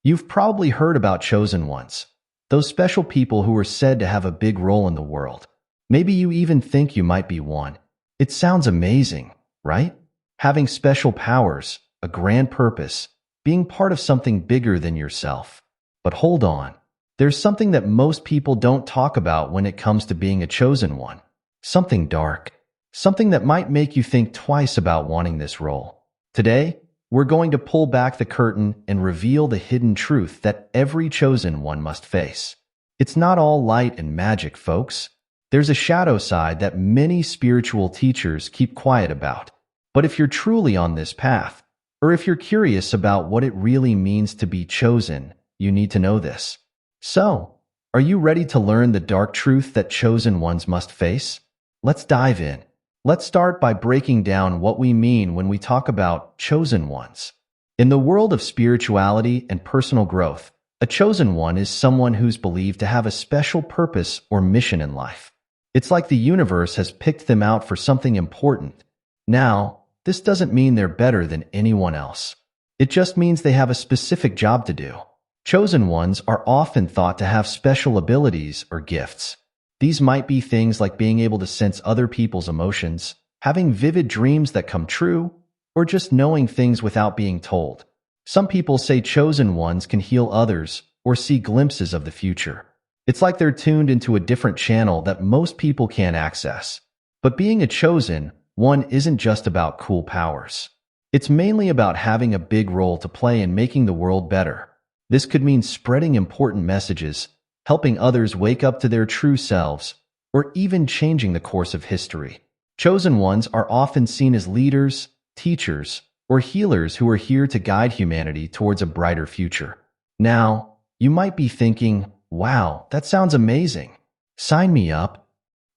You've probably heard about chosen ones, those special people who are said to have a big role in the world. Maybe you even think you might be one. It sounds amazing, right? Having special powers, a grand purpose, being part of something bigger than yourself. But hold on. There's something that most people don't talk about when it comes to being a chosen one. Something dark. Something that might make you think twice about wanting this role. Today, we're going to pull back the curtain and reveal the hidden truth that every chosen one must face. It's not all light and magic, folks. There's a shadow side that many spiritual teachers keep quiet about. But if you're truly on this path, or if you're curious about what it really means to be chosen, you need to know this. So, are you ready to learn the dark truth that chosen ones must face? Let's dive in. Let's start by breaking down what we mean when we talk about chosen ones. In the world of spirituality and personal growth, a chosen one is someone who's believed to have a special purpose or mission in life. It's like the universe has picked them out for something important. Now, this doesn't mean they're better than anyone else. It just means they have a specific job to do. Chosen ones are often thought to have special abilities or gifts. These might be things like being able to sense other people's emotions, having vivid dreams that come true, or just knowing things without being told. Some people say chosen ones can heal others or see glimpses of the future. It's like they're tuned into a different channel that most people can't access. But being a chosen one isn't just about cool powers. It's mainly about having a big role to play in making the world better. This could mean spreading important messages, helping others wake up to their true selves, or even changing the course of history. Chosen ones are often seen as leaders, teachers, or healers who are here to guide humanity towards a brighter future. Now, you might be thinking, wow, that sounds amazing. Sign me up.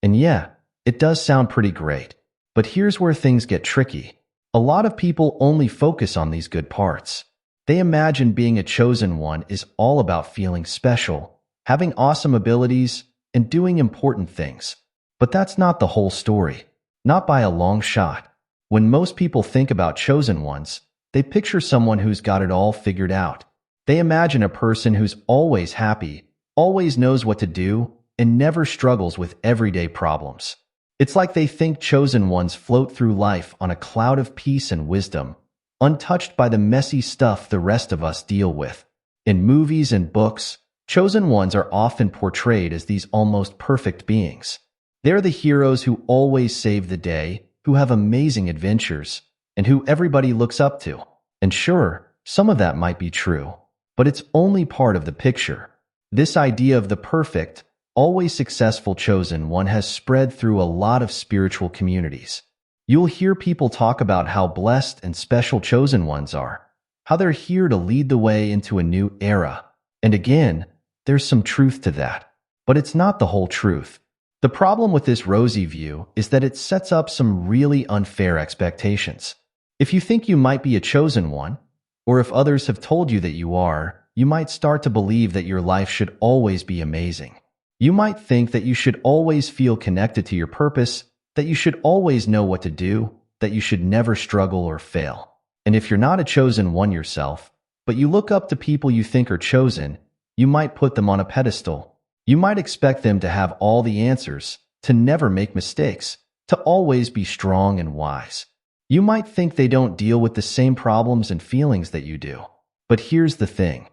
And yeah, it does sound pretty great. But here's where things get tricky. A lot of people only focus on these good parts. They imagine being a chosen one is all about feeling special, having awesome abilities, and doing important things. But that's not the whole story. Not by a long shot. When most people think about chosen ones, they picture someone who's got it all figured out. They imagine a person who's always happy, always knows what to do, and never struggles with everyday problems. It's like they think chosen ones float through life on a cloud of peace and wisdom, untouched by the messy stuff the rest of us deal with. In movies and books, chosen ones are often portrayed as these almost perfect beings. They're the heroes who always save the day, who have amazing adventures, and who everybody looks up to. And sure, some of that might be true, but it's only part of the picture. This idea of the perfect, always successful chosen one has spread through a lot of spiritual communities. You'll hear people talk about how blessed and special chosen ones are, how they're here to lead the way into a new era. And again, there's some truth to that, but it's not the whole truth. The problem with this rosy view is that it sets up some really unfair expectations. If you think you might be a chosen one, or if others have told you that you are, you might start to believe that your life should always be amazing. You might think that you should always feel connected to your purpose, that you should always know what to do, that you should never struggle or fail. And if you're not a chosen one yourself, but you look up to people you think are chosen, you might put them on a pedestal. You might expect them to have all the answers, to never make mistakes, to always be strong and wise. You might think they don't deal with the same problems and feelings that you do. But here's the thing.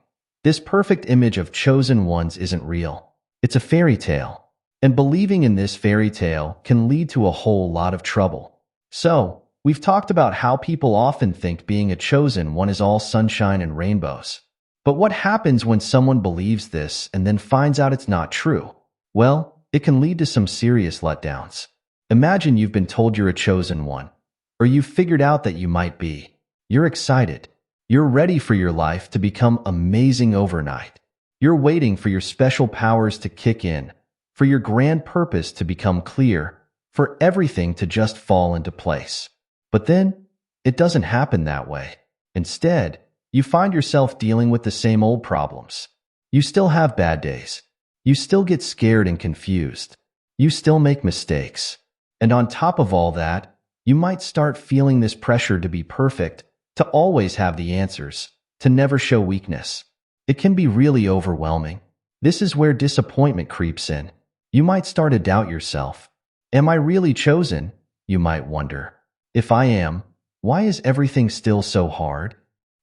This perfect image of chosen ones isn't real. It's a fairy tale. And believing in this fairy tale can lead to a whole lot of trouble. So, we've talked about how people often think being a chosen one is all sunshine and rainbows. But what happens when someone believes this and then finds out it's not true? Well, it can lead to some serious letdowns. Imagine you've been told you're a chosen one, or you've figured out that you might be. You're excited. You're ready for your life to become amazing overnight. You're waiting for your special powers to kick in, for your grand purpose to become clear, for everything to just fall into place. But then, it doesn't happen that way. Instead, you find yourself dealing with the same old problems. You still have bad days. You still get scared and confused. You still make mistakes. And on top of all that, you might start feeling this pressure to be perfect, to always have the answers, to never show weakness. It can be really overwhelming. This is where disappointment creeps in. You might start to doubt yourself. Am I really chosen? You might wonder. If I am, why is everything still so hard?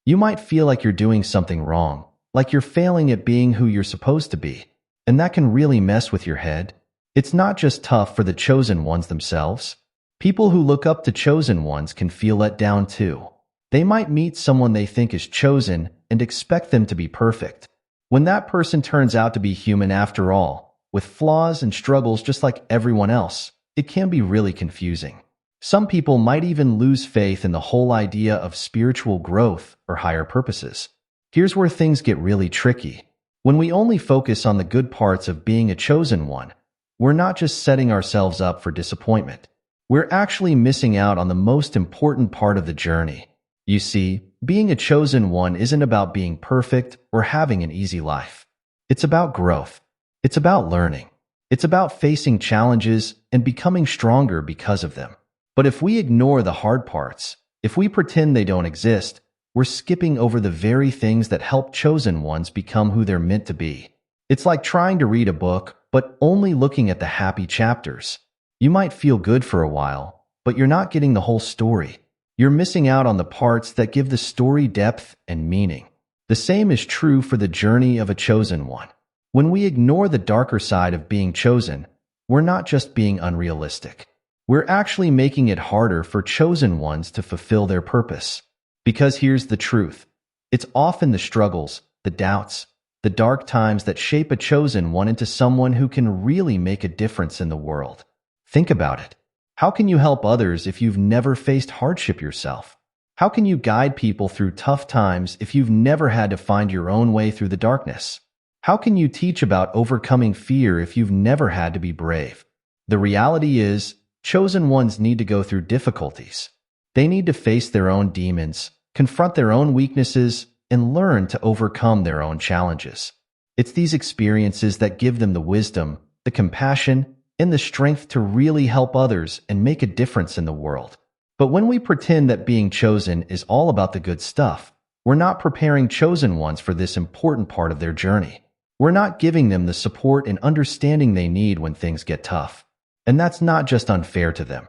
You might feel like you're doing something wrong, like you're failing at being who you're supposed to be. And that can really mess with your head. It's not just tough for the chosen ones themselves. People who look up to chosen ones can feel let down too. They might meet someone they think is chosen and expect them to be perfect. When that person turns out to be human after all, with flaws and struggles just like everyone else, it can be really confusing. Some people might even lose faith in the whole idea of spiritual growth or higher purposes. Here's where things get really tricky. When we only focus on the good parts of being a chosen one, we're not just setting ourselves up for disappointment. We're actually missing out on the most important part of the journey. You see, being a chosen one isn't about being perfect or having an easy life. It's about growth. It's about learning. It's about facing challenges and becoming stronger because of them. But if we ignore the hard parts, if we pretend they don't exist, we're skipping over the very things that help chosen ones become who they're meant to be. It's like trying to read a book, but only looking at the happy chapters. You might feel good for a while, but you're not getting the whole story. You're missing out on the parts that give the story depth and meaning. The same is true for the journey of a chosen one. When we ignore the darker side of being chosen, we're not just being unrealistic. We're actually making it harder for chosen ones to fulfill their purpose. Because here's the truth. It's often the struggles, the doubts, the dark times that shape a chosen one into someone who can really make a difference in the world. Think about it. How can you help others if you've never faced hardship yourself? How can you guide people through tough times if you've never had to find your own way through the darkness? How can you teach about overcoming fear if you've never had to be brave? The reality is, chosen ones need to go through difficulties. They need to face their own demons, confront their own weaknesses, and learn to overcome their own challenges. It's these experiences that give them the wisdom, the compassion, and the strength to really help others and make a difference in the world. But when we pretend that being chosen is all about the good stuff, we're not preparing chosen ones for this important part of their journey. We're not giving them the support and understanding they need when things get tough. And that's not just unfair to them.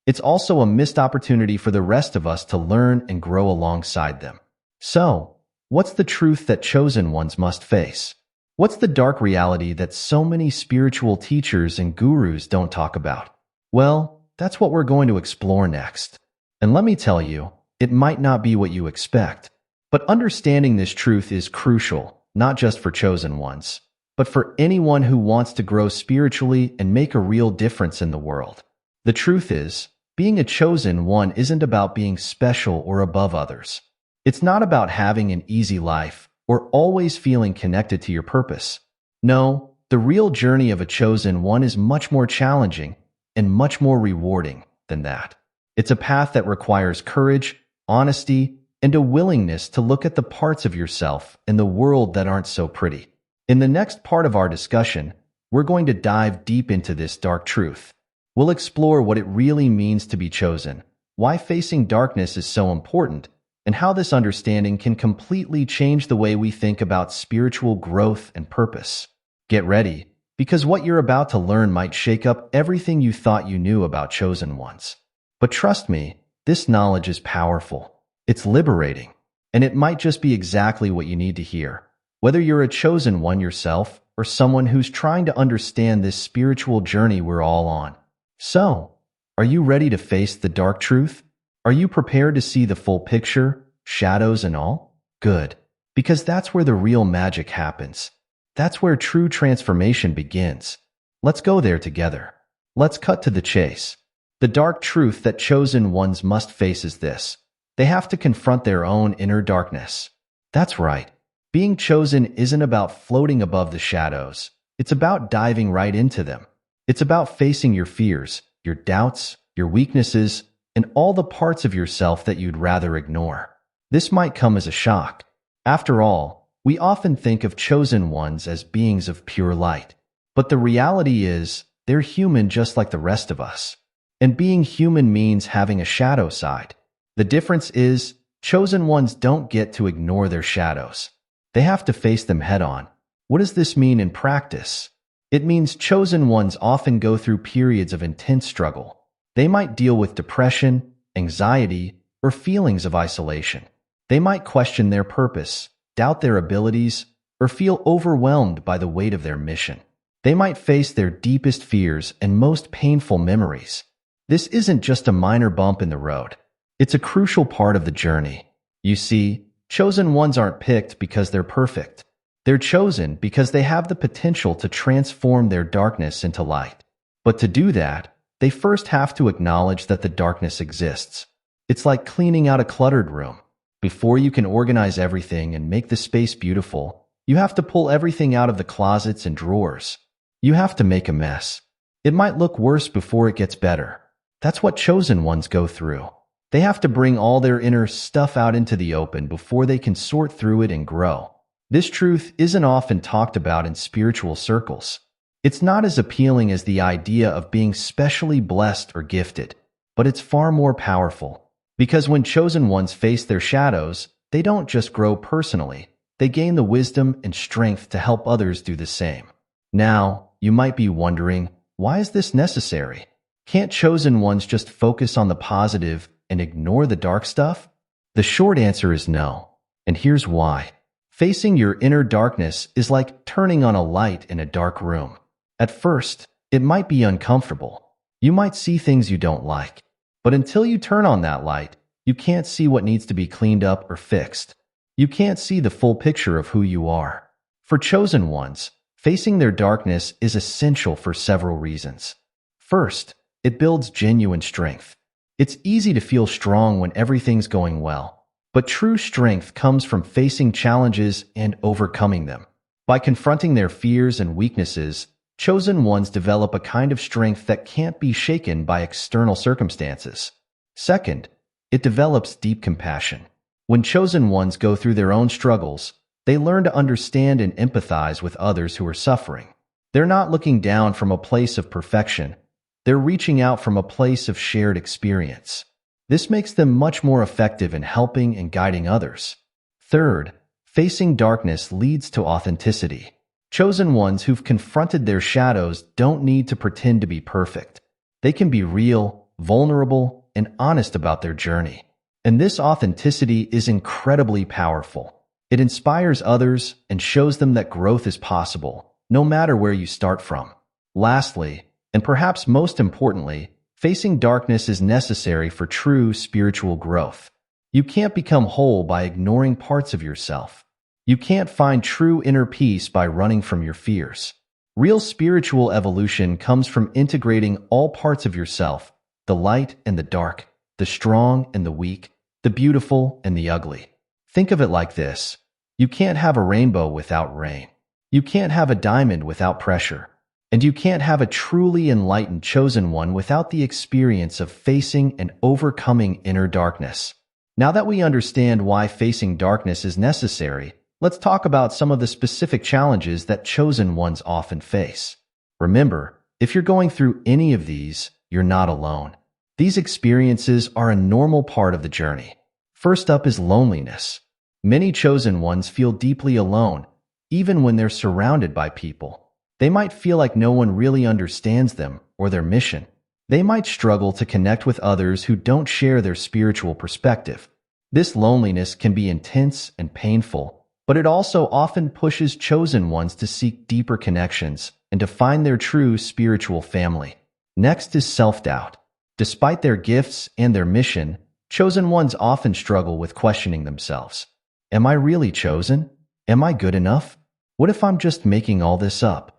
It's also a missed opportunity for the rest of us to learn and grow alongside them. So, what's the truth that chosen ones must face? What's the dark reality that so many spiritual teachers and gurus don't talk about? Well, that's what we're going to explore next. And let me tell you, it might not be what you expect. But understanding this truth is crucial, not just for chosen ones, but for anyone who wants to grow spiritually and make a real difference in the world. The truth is, being a chosen one isn't about being special or above others. It's not about having an easy life or always feeling connected to your purpose. No, the real journey of a chosen one is much more challenging and much more rewarding than that. It's a path that requires courage, honesty, and a willingness to look at the parts of yourself and the world that aren't so pretty. In the next part of our discussion, we're going to dive deep into this dark truth. We'll explore what it really means to be chosen, why facing darkness is so important, and how this understanding can completely change the way we think about spiritual growth and purpose. Get ready, because what you're about to learn might shake up everything you thought you knew about chosen ones. But trust me, this knowledge is powerful. It's liberating, and it might just be exactly what you need to hear. Whether you're a chosen one yourself or someone who's trying to understand this spiritual journey we're all on. So, are you ready to face the dark truth? Are you prepared to see the full picture, shadows and all? Good, because that's where the real magic happens. That's where true transformation begins. Let's go there together. Let's cut to the chase. The dark truth that chosen ones must face is this. They have to confront their own inner darkness. That's right. Being chosen isn't about floating above the shadows. It's about diving right into them. It's about facing your fears, your doubts, your weaknesses, and all the parts of yourself that you'd rather ignore. This might come as a shock. After all, we often think of chosen ones as beings of pure light. But the reality is, they're human just like the rest of us. And being human means having a shadow side. The difference is, chosen ones don't get to ignore their shadows. They have to face them head on. What does this mean in practice? It means chosen ones often go through periods of intense struggle. They might deal with depression, anxiety, or feelings of isolation. They might question their purpose, doubt their abilities, or feel overwhelmed by the weight of their mission. They might face their deepest fears and most painful memories. This isn't just a minor bump in the road. It's a crucial part of the journey. You see, chosen ones aren't picked because they're perfect. They're chosen because they have the potential to transform their darkness into light. But to do that, they first have to acknowledge that the darkness exists. It's like cleaning out a cluttered room. Before you can organize everything and make the space beautiful, you have to pull everything out of the closets and drawers. You have to make a mess. It might look worse before it gets better. That's what chosen ones go through. They have to bring all their inner stuff out into the open before they can sort through it and grow. This truth isn't often talked about in spiritual circles. It's not as appealing as the idea of being specially blessed or gifted, but it's far more powerful. Because when chosen ones face their shadows, they don't just grow personally, they gain the wisdom and strength to help others do the same. Now, you might be wondering, why is this necessary? Can't chosen ones just focus on the positive and ignore the dark stuff? The short answer is no, and here's why. Facing your inner darkness is like turning on a light in a dark room. At first, it might be uncomfortable. You might see things you don't like. But until you turn on that light, you can't see what needs to be cleaned up or fixed. You can't see the full picture of who you are. For chosen ones, facing their darkness is essential for several reasons. First, it builds genuine strength. It's easy to feel strong when everything's going well. But true strength comes from facing challenges and overcoming them. By confronting their fears and weaknesses, chosen ones develop a kind of strength that can't be shaken by external circumstances. Second, it develops deep compassion. When chosen ones go through their own struggles, they learn to understand and empathize with others who are suffering. They're not looking down from a place of perfection. They're reaching out from a place of shared experience. This makes them much more effective in helping and guiding others. Third, facing darkness leads to authenticity. Chosen ones who've confronted their shadows don't need to pretend to be perfect. They can be real, vulnerable, and honest about their journey. And this authenticity is incredibly powerful. It inspires others and shows them that growth is possible, no matter where you start from. Lastly, and perhaps most importantly, facing darkness is necessary for true spiritual growth. You can't become whole by ignoring parts of yourself. You can't find true inner peace by running from your fears. Real spiritual evolution comes from integrating all parts of yourself, the light and the dark, the strong and the weak, the beautiful and the ugly. Think of it like this. You can't have a rainbow without rain. You can't have a diamond without pressure. And you can't have a truly enlightened chosen one without the experience of facing and overcoming inner darkness. Now that we understand why facing darkness is necessary, let's talk about some of the specific challenges that chosen ones often face. Remember, if you're going through any of these, you're not alone. These experiences are a normal part of the journey. First up is loneliness. Many chosen ones feel deeply alone, even when they're surrounded by people. They might feel like no one really understands them or their mission. They might struggle to connect with others who don't share their spiritual perspective. This loneliness can be intense and painful, but it also often pushes chosen ones to seek deeper connections and to find their true spiritual family. Next is self-doubt. Despite their gifts and their mission, chosen ones often struggle with questioning themselves. Am I really chosen? Am I good enough? What if I'm just making all this up?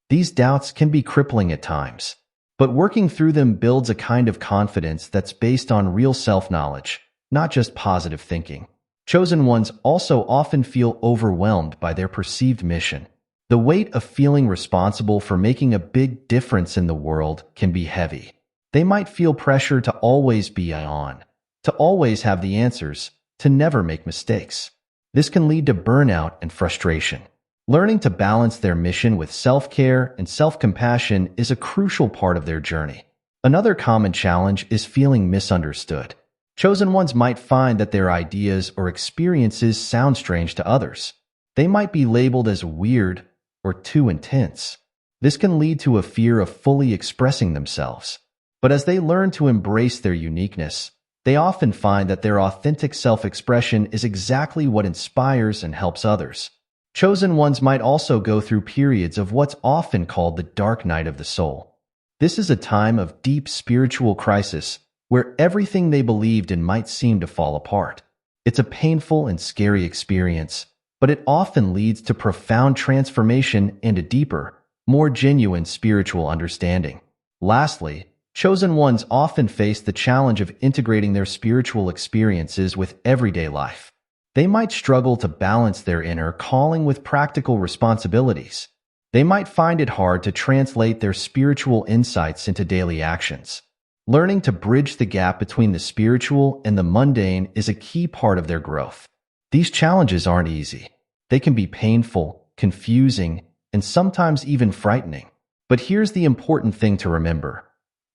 These doubts can be crippling at times, but working through them builds a kind of confidence that's based on real self-knowledge, not just positive thinking. Chosen ones also often feel overwhelmed by their perceived mission. The weight of feeling responsible for making a big difference in the world can be heavy. They might feel pressure to always be on, to always have the answers, to never make mistakes. This can lead to burnout and frustration. Learning to balance their mission with self-care and self-compassion is a crucial part of their journey. Another common challenge is feeling misunderstood. Chosen ones might find that their ideas or experiences sound strange to others. They might be labeled as weird or too intense. This can lead to a fear of fully expressing themselves. But as they learn to embrace their uniqueness, they often find that their authentic self-expression is exactly what inspires and helps others. Chosen ones might also go through periods of what's often called the dark night of the soul. This is a time of deep spiritual crisis where everything they believed in might seem to fall apart. It's a painful and scary experience, but it often leads to profound transformation and a deeper, more genuine spiritual understanding. Lastly, chosen ones often face the challenge of integrating their spiritual experiences with everyday life. They might struggle to balance their inner calling with practical responsibilities. They might find it hard to translate their spiritual insights into daily actions. Learning to bridge the gap between the spiritual and the mundane is a key part of their growth. These challenges aren't easy. They can be painful, confusing, and sometimes even frightening. But here's the important thing to remember.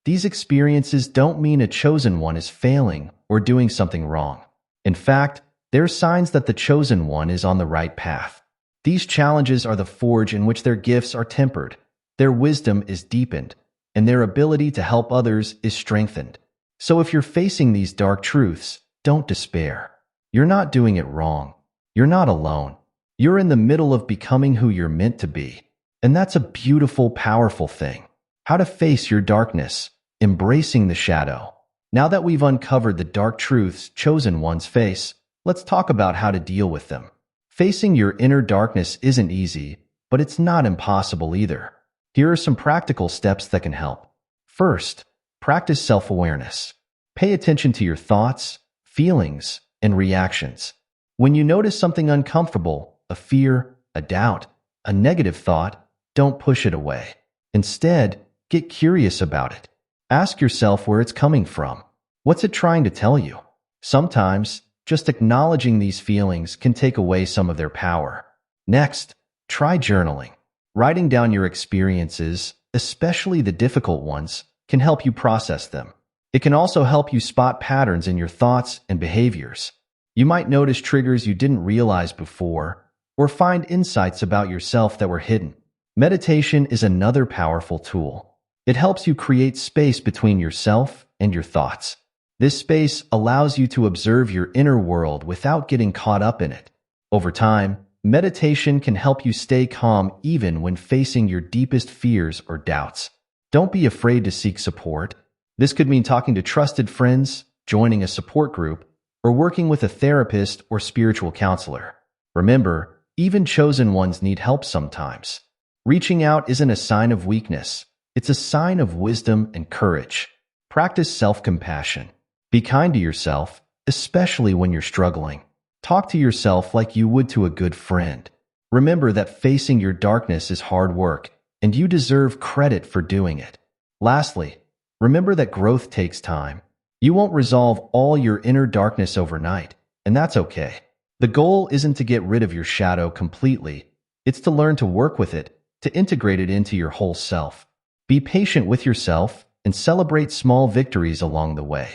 These experiences don't mean a chosen one is failing or doing something wrong. In fact, they're signs that the chosen one is on the right path. These challenges are the forge in which their gifts are tempered, their wisdom is deepened, and their ability to help others is strengthened. So if you're facing these dark truths, don't despair. You're not doing it wrong. You're not alone. You're in the middle of becoming who you're meant to be. And that's a beautiful, powerful thing. How to face your darkness, embracing the shadow. Now that we've uncovered the dark truths chosen ones face, let's talk about how to deal with them. Facing your inner darkness isn't easy, but it's not impossible either. Here are some practical steps that can help. First, practice self-awareness. Pay attention to your thoughts, feelings, and reactions. When you notice something uncomfortable, a fear, a doubt, a negative thought, don't push it away. Instead, get curious about it. Ask yourself where it's coming from. What's it trying to tell you? Sometimes, just acknowledging these feelings can take away some of their power. Next, try journaling. Writing down your experiences, especially the difficult ones, can help you process them. It can also help you spot patterns in your thoughts and behaviors. You might notice triggers you didn't realize before, or find insights about yourself that were hidden. Meditation is another powerful tool. It helps you create space between yourself and your thoughts. This space allows you to observe your inner world without getting caught up in it. Over time, meditation can help you stay calm even when facing your deepest fears or doubts. Don't be afraid to seek support. This could mean talking to trusted friends, joining a support group, or working with a therapist or spiritual counselor. Remember, even chosen ones need help sometimes. Reaching out isn't a sign of weakness. It's a sign of wisdom and courage. Practice self-compassion. Be kind to yourself, especially when you're struggling. Talk to yourself like you would to a good friend. Remember that facing your darkness is hard work, and you deserve credit for doing it. Lastly, remember that growth takes time. You won't resolve all your inner darkness overnight, and that's okay. The goal isn't to get rid of your shadow completely. It's to learn to work with it, to integrate it into your whole self. Be patient with yourself and celebrate small victories along the way.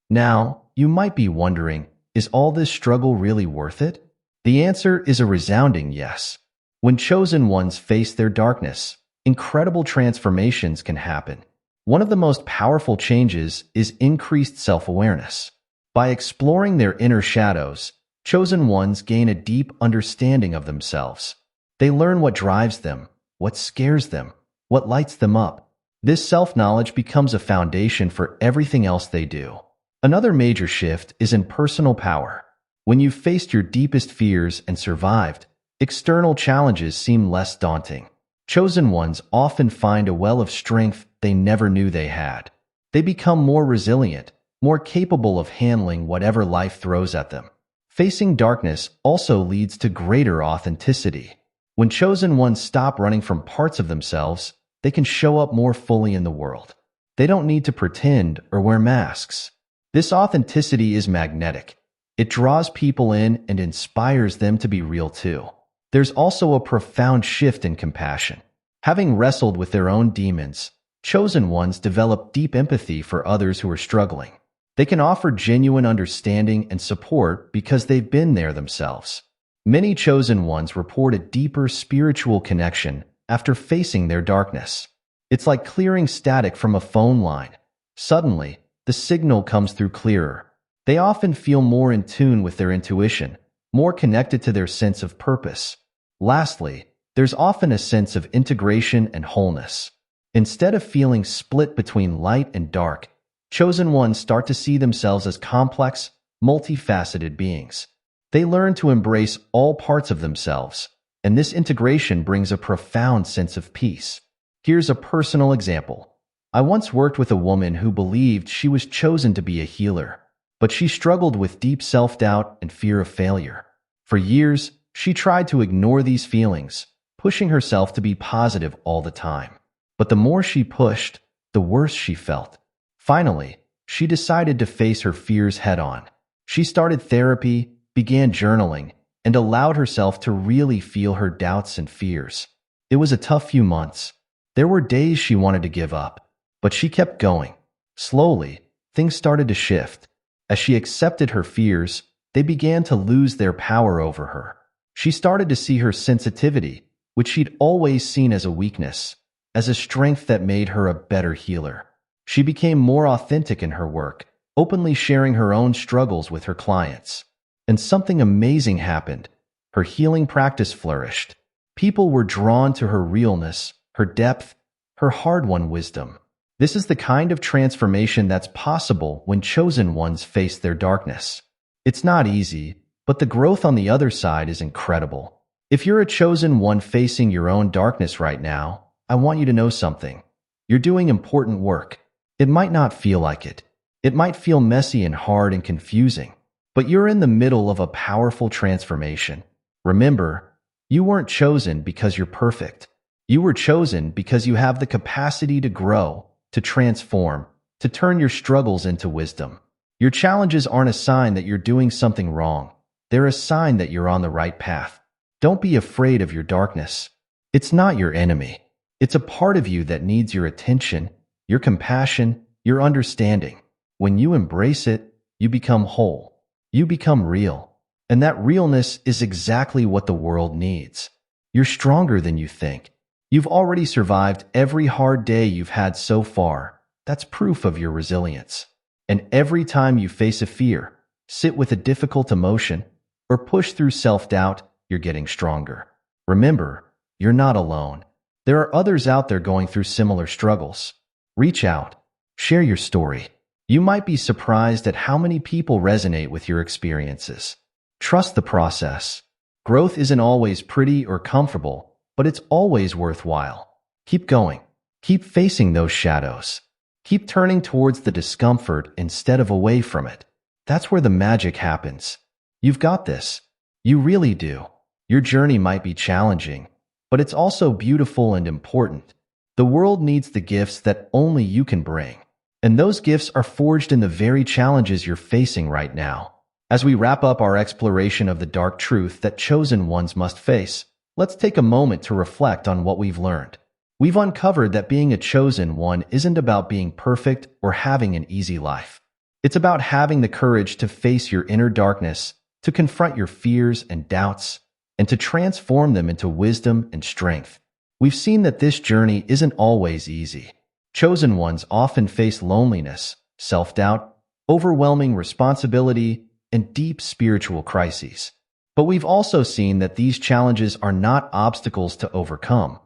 Now, you might be wondering, is all this struggle really worth it? The answer is a resounding yes. When chosen ones face their darkness, incredible transformations can happen. One of the most powerful changes is increased self-awareness. By exploring their inner shadows, chosen ones gain a deep understanding of themselves. They learn what drives them, what scares them, what lights them up. This self-knowledge becomes a foundation for everything else they do. Another major shift is in personal power. When you've faced your deepest fears and survived, external challenges seem less daunting. Chosen ones often find a well of strength they never knew they had. They become more resilient, more capable of handling whatever life throws at them. Facing darkness also leads to greater authenticity. When chosen ones stop running from parts of themselves, they can show up more fully in the world. They don't need to pretend or wear masks. This authenticity is magnetic. It draws people in and inspires them to be real too. There's also a profound shift in compassion. Having wrestled with their own demons, chosen ones develop deep empathy for others who are struggling. They can offer genuine understanding and support because they've been there themselves. Many chosen ones report a deeper spiritual connection after facing their darkness. It's like clearing static from a phone line. Suddenly, the signal comes through clearer. They often feel more in tune with their intuition, more connected to their sense of purpose. Lastly, there's often a sense of integration and wholeness. Instead of feeling split between light and dark, chosen ones start to see themselves as complex, multifaceted beings. They learn to embrace all parts of themselves, and this integration brings a profound sense of peace. Here's a personal example. I once worked with a woman who believed she was chosen to be a healer, but she struggled with deep self-doubt and fear of failure. For years, she tried to ignore these feelings, pushing herself to be positive all the time. But the more she pushed, the worse she felt. Finally, she decided to face her fears head-on. She started therapy, began journaling, and allowed herself to really feel her doubts and fears. It was a tough few months. There were days she wanted to give up, but she kept going. Slowly, things started to shift. As she accepted her fears, they began to lose their power over her. She started to see her sensitivity, which she'd always seen as a weakness, as a strength that made her a better healer. She became more authentic in her work, openly sharing her own struggles with her clients. And something amazing happened. Her healing practice flourished. People were drawn to her realness, her depth, her hard-won wisdom. This is the kind of transformation that's possible when chosen ones face their darkness. It's not easy, but the growth on the other side is incredible. If you're a chosen one facing your own darkness right now, I want you to know something. You're doing important work. It might not feel like it. It might feel messy and hard and confusing, but you're in the middle of a powerful transformation. Remember, you weren't chosen because you're perfect. You were chosen because you have the capacity to grow, to transform, to turn your struggles into wisdom. Your challenges aren't a sign that you're doing something wrong. They're a sign that you're on the right path. Don't be afraid of your darkness. It's not your enemy. It's a part of you that needs your attention, your compassion, your understanding. When you embrace it, you become whole. You become real. And that realness is exactly what the world needs. You're stronger than you think. You've already survived every hard day you've had so far. That's proof of your resilience. And every time you face a fear, sit with a difficult emotion, or push through self-doubt, you're getting stronger. Remember, you're not alone. There are others out there going through similar struggles. Reach out. Share your story. You might be surprised at how many people resonate with your experiences. Trust the process. Growth isn't always pretty or comfortable, but it's always worthwhile. Keep going. Keep facing those shadows. Keep turning towards the discomfort instead of away from it. That's where the magic happens. You've got this. You really do. Your journey might be challenging, but it's also beautiful and important. The world needs the gifts that only you can bring. And those gifts are forged in the very challenges you're facing right now. As we wrap up our exploration of the dark truth that chosen ones must face, let's take a moment to reflect on what we've learned. We've uncovered that being a chosen one isn't about being perfect or having an easy life. It's about having the courage to face your inner darkness, to confront your fears and doubts, and to transform them into wisdom and strength. We've seen that this journey isn't always easy. Chosen ones often face loneliness, self-doubt, overwhelming responsibility, and deep spiritual crises. But we've also seen that these challenges are not obstacles to overcome.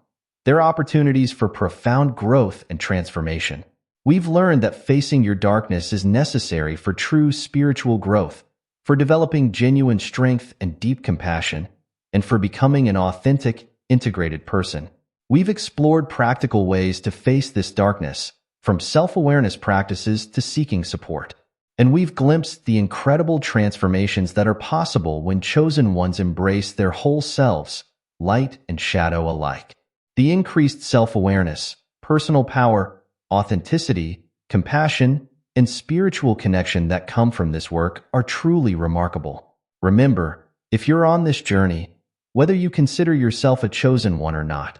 They're opportunities for profound growth and transformation. We've learned that facing your darkness is necessary for true spiritual growth, for developing genuine strength and deep compassion, and for becoming an authentic, integrated person. We've explored practical ways to face this darkness, from self-awareness practices to seeking support. And we've glimpsed the incredible transformations that are possible when chosen ones embrace their whole selves, light and shadow alike. The increased self-awareness, personal power, authenticity, compassion, and spiritual connection that come from this work are truly remarkable. Remember, if you're on this journey, whether you consider yourself a chosen one or not,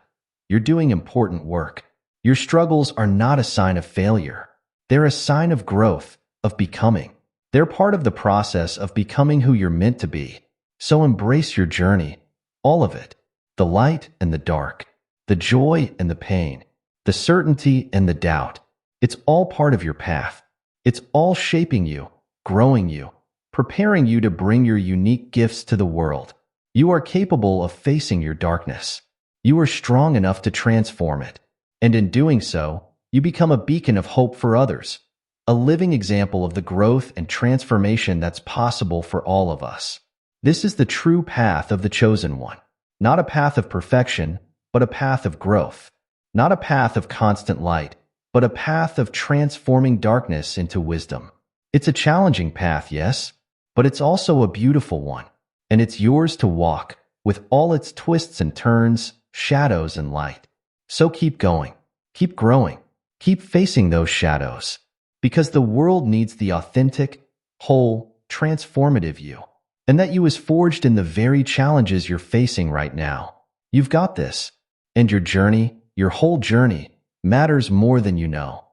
you're doing important work. Your struggles are not a sign of failure. They're a sign of growth, of becoming. They're part of the process of becoming who you're meant to be. So embrace your journey, all of it, the light and the dark, the joy and the pain, the certainty and the doubt. It's all part of your path. It's all shaping you, growing you, preparing you to bring your unique gifts to the world. You are capable of facing your darkness. You are strong enough to transform it. And in doing so, you become a beacon of hope for others, a living example of the growth and transformation that's possible for all of us. This is the true path of the chosen one. Not a path of perfection, but a path of growth. Not a path of constant light, but a path of transforming darkness into wisdom. It's a challenging path, yes, but it's also a beautiful one. And it's yours to walk, with all its twists and turns, shadows and light. So keep going, keep growing, keep facing those shadows. Because the world needs the authentic, whole, transformative you. And that you is forged in the very challenges you're facing right now. You've got this. And your journey, your whole journey, matters more than you know.